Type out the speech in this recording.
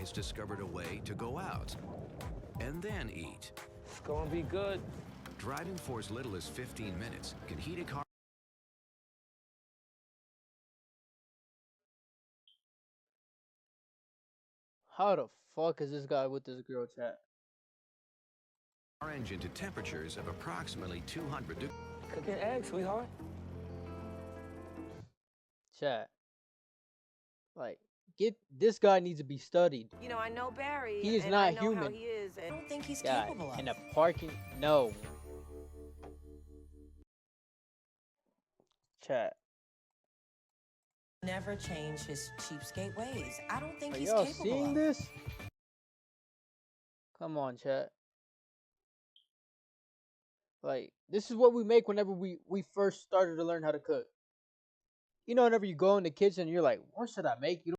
has discovered a way to go out and then eat. It's gonna be good. Driving for as little as 15 minutes can heat a car How the fuck is this guy with this girl chat? engine to temperatures of approximately 200 degrees. Cooking eggs, sweetheart. Chat. Like, this guy needs to be studied. You know, I know Barry. He is and not I know human. How he is, and I don't think he's God, capable of in it. a parking, no. Chat. Never change his cheapskate ways. I don't think Are he's y'all capable seeing of this? Come on, chat. Like, this is what we make whenever we first started to learn how to cook. You know, whenever you go in the kitchen, you're like, what should I make? You